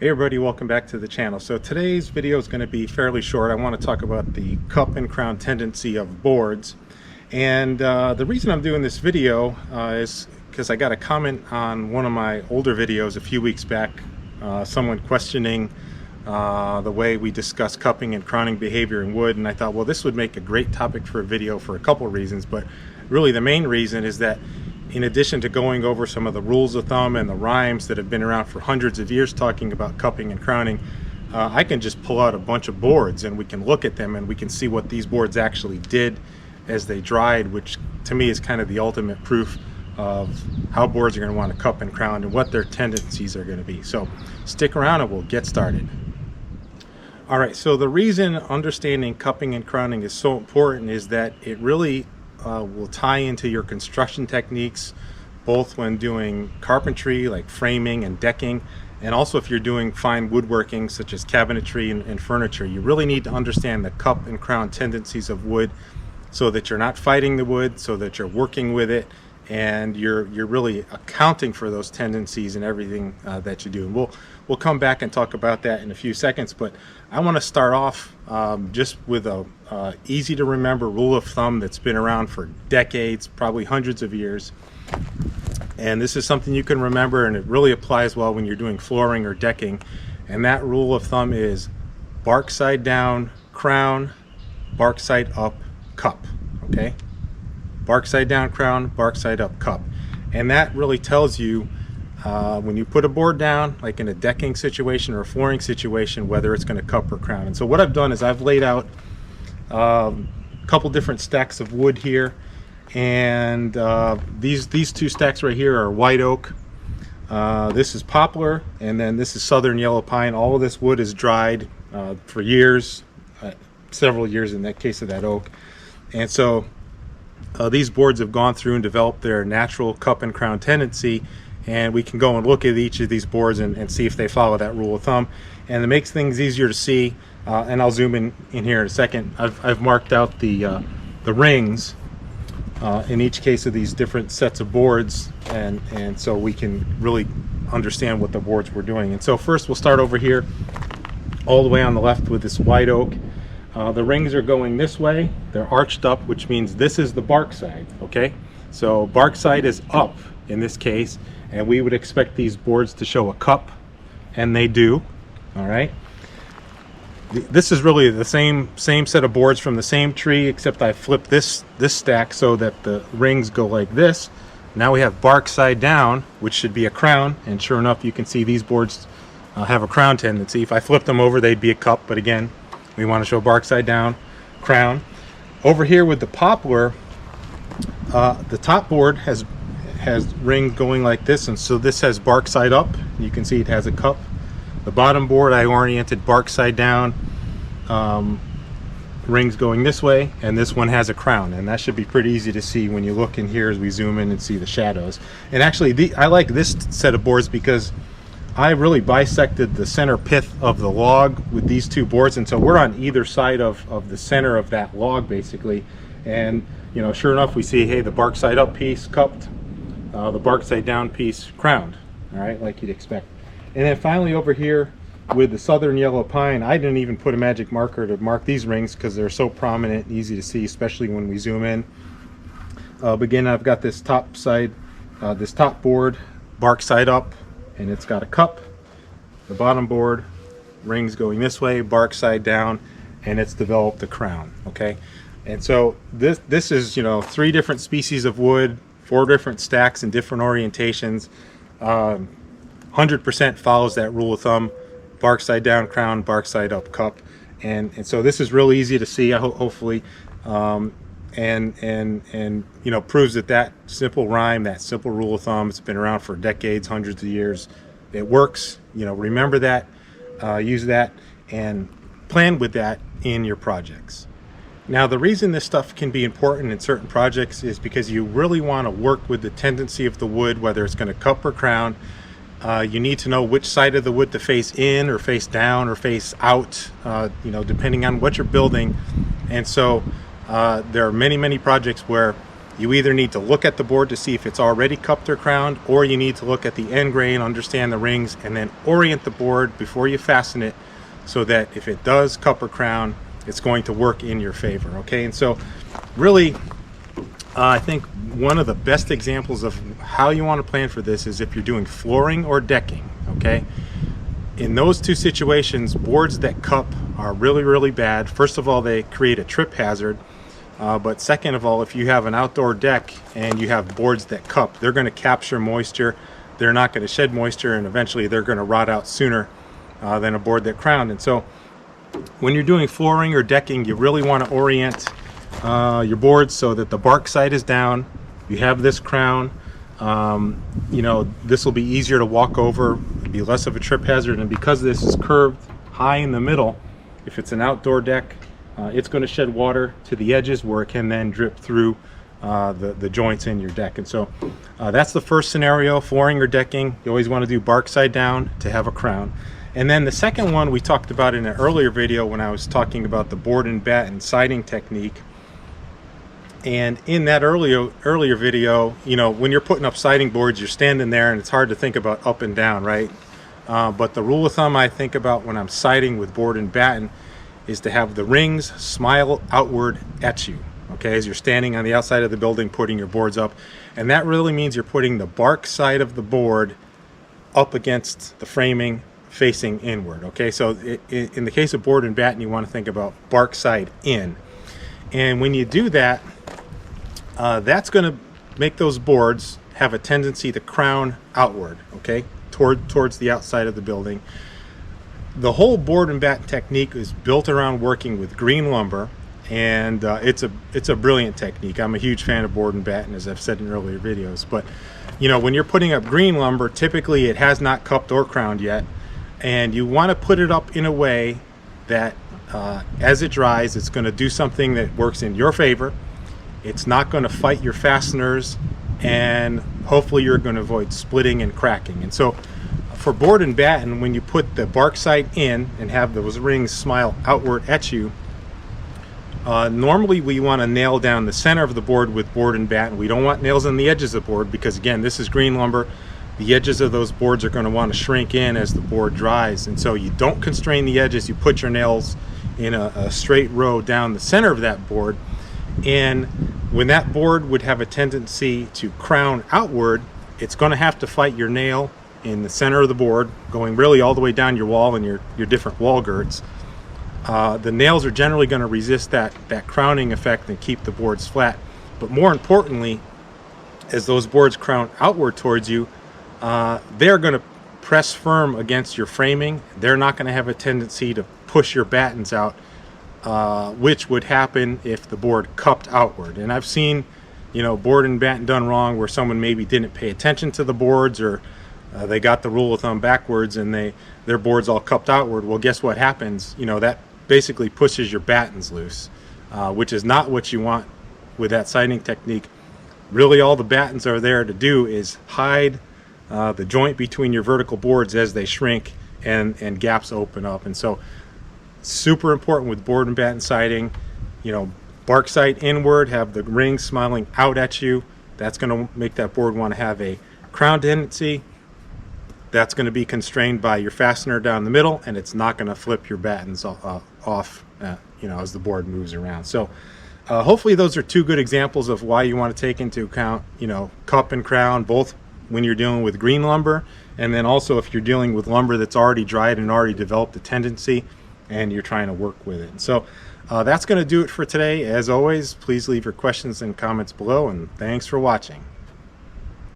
Hey everybody, welcome back to the channel. So today's video is going to be fairly short. I want to talk about the cup and crown tendency of boards. And the reason I'm doing this video is because I got a comment on one of my older videos a few weeks back, someone questioning the way we discuss cupping and crowning behavior in wood, and I thought, well, this would make a great topic for a video for a couple reasons, but really the main reason is that in addition to going over some of the rules of thumb and the rhymes that have been around for hundreds of years talking about cupping and crowning, I can just pull out a bunch of boards and we can look at them and we can see what these boards actually did as they dried, which to me is kind of the ultimate proof of how boards are going to want to cup and crown and what their tendencies are going to be. So stick around and we'll get started. Alright, so the reason understanding cupping and crowning is so important is that it really will tie into your construction techniques, both when doing carpentry like framing and decking, and also if you're doing fine woodworking such as cabinetry and furniture. You really need to understand the cup and crown tendencies of wood so that you're not fighting the wood, so that you're working with it, and you're really accounting for those tendencies in everything that you do. And we'll come back and talk about that in a few seconds, but I want to start off just with a easy to remember rule of thumb that's been around for decades, probably hundreds of years. And this is something you can remember, and it really applies well when you're doing flooring or decking. And that rule of thumb is bark side down, crown, bark side up, cup. Okay? Bark side down, crown, bark side up, cup. And that really tells you when you put a board down, like in a decking situation or a flooring situation, whether it's going to cup or crown. And so what I've done is I've laid out a couple different stacks of wood here, and these two stacks right here are white oak. This is poplar, and then this is southern yellow pine. All of this wood is dried for years, several years in that case of that oak. And so these boards have gone through and developed their natural cup and crown tendency, and we can go and look at each of these boards and see if they follow that rule of thumb. And it makes things easier to see, and I'll zoom in here in a second. I've marked out the rings in each case of these different sets of boards, and so we can really understand what the boards were doing. And so first we'll start over here all the way on the left with this white oak. The rings are going this way. They're arched up, which means this is the bark side. Okay, so bark side is up in this case, and we would expect these boards to show a cup, and they do. All right, this is really the same set of boards from the same tree, except I flipped this stack so that the rings go like this. Now we have bark side down, which should be a crown, and sure enough you can see these boards have a crown tendency. If I flipped them over, they'd be a cup, but again, we want to show bark side down, crown. Over here with the poplar, the top board has rings going like this, and so this has bark side up. You can see it has a cup. The bottom board I oriented bark side down, rings going this way, and this one has a crown, and that should be pretty easy to see when you look in here as we zoom in and see the shadows. And actually I like this set of boards because I really bisected the center pith of the log with these two boards, and so we're on either side of the center of that log basically. And you know, sure enough, we see, hey, the bark side up piece cupped, the bark side down piece crowned. All right, like you'd expect. And then finally over here with the southern yellow pine, I didn't even put a magic marker to mark these rings because they're so prominent and easy to see, especially when we zoom in. But again, I've got this top side, this top board, bark side up, and it's got a cup. The bottom board, rings going this way, bark side down, and it's developed a crown. Okay, and so this is, you know, 3 different species of wood, 4 different stacks in different orientations. 100% follows that rule of thumb: bark side down, crown, bark side up, cup. And so this is real easy to see, hopefully, and you know, proves that simple rhyme, that simple rule of thumb, it's been around for decades, hundreds of years. It works. You know, remember that, use that, and plan with that in your projects. Now, the reason this stuff can be important in certain projects is because you really want to work with the tendency of the wood, whether it's going to cup or crown. You need to know which side of the wood to face in or face down or face out, you know, depending on what you're building. And so there are many projects where You either need to look at the board to see if it's already cupped or crowned, or you need to look at the end grain, understand the rings, and then orient the board before you fasten it so that if it does cup or crown, it's going to work in your favor. Okay, and so really I think one of the best examples of how you want to plan for this is if you're doing flooring or decking. Okay, in those two situations, boards that cup are really bad. First of all, they create a trip hazard. But second of all, if you have an outdoor deck and you have boards that cup, they're going to capture moisture, they're not going to shed moisture, and eventually they're going to rot out sooner than a board that crowned. And so when you're doing flooring or decking, you really want to orient your boards so that the bark side is down. You have this crown, you know, this will be easier to walk over, be less of a trip hazard, and because this is curved high in the middle, if it's an outdoor deck, it's going to shed water to the edges where it can then drip through the joints in your deck. And so that's the first scenario, flooring or decking. You always want to do bark side down to have a crown. And then the second one we talked about in an earlier video when I was talking about the board and batten siding technique. And in that earlier video, you know, when you're putting up siding boards, you're standing there and it's hard to think about up and down, right? But the rule of thumb I think about when I'm siding with board and batten is to have the rings smile outward at you, okay, as you're standing on the outside of the building putting your boards up. And that really means you're putting the bark side of the board up against the framing facing inward, okay? So in the case of board and batten, you want to think about bark side in. And when you do that, that's going to make those boards have a tendency to crown outward, okay, towards the outside of the building. The whole board and batten technique is built around working with green lumber, and it's a brilliant technique. I'm a huge fan of board and batten, as I've said in earlier videos. But you know, when you're putting up green lumber, typically it has not cupped or crowned yet, and you want to put it up in a way that as it dries, it's going to do something that works in your favor. It's not going to fight your fasteners, and hopefully you're going to avoid splitting and cracking. And so for board and batten, when you put the bark side in and have those rings smile outward at you, normally we want to nail down the center of the board with board and batten. We don't want nails on the edges of the board because, again, this is green lumber. The edges of those boards are going to want to shrink in as the board dries. And so you don't constrain the edges. You put your nails in a straight row down the center of that board. And when that board would have a tendency to crown outward, it's going to have to fight your nail in the center of the board, going really all the way down your wall and your different wall girts. The nails are generally going to resist that crowning effect and keep the boards flat. But more importantly, as those boards crown outward towards you, they're going to press firm against your framing. They're not going to have a tendency to push your battens out, which would happen if the board cupped outward. And I've seen, you know, board and batten done wrong where someone maybe didn't pay attention to the boards, or they got the rule of thumb backwards and their boards all cupped outward. Well, guess what happens? You know, that basically pushes your battens loose, which is not what you want with that siding technique. Really, all the battens are there to do is hide the joint between your vertical boards as they shrink and gaps open up. And so super important with board and batten siding, you know, bark side inward, have the rings smiling out at you. That's going to make that board want to have a crown tendency. That's going to be constrained by your fastener down the middle, and it's not going to flip your battens off, you know, as the board moves around. So hopefully those are two good examples of why you want to take into account, you know, cup and crown, both when you're dealing with green lumber, and then also if you're dealing with lumber that's already dried and already developed a tendency and you're trying to work with it. So that's going to do it for today. As always, please leave your questions and comments below, and thanks for watching.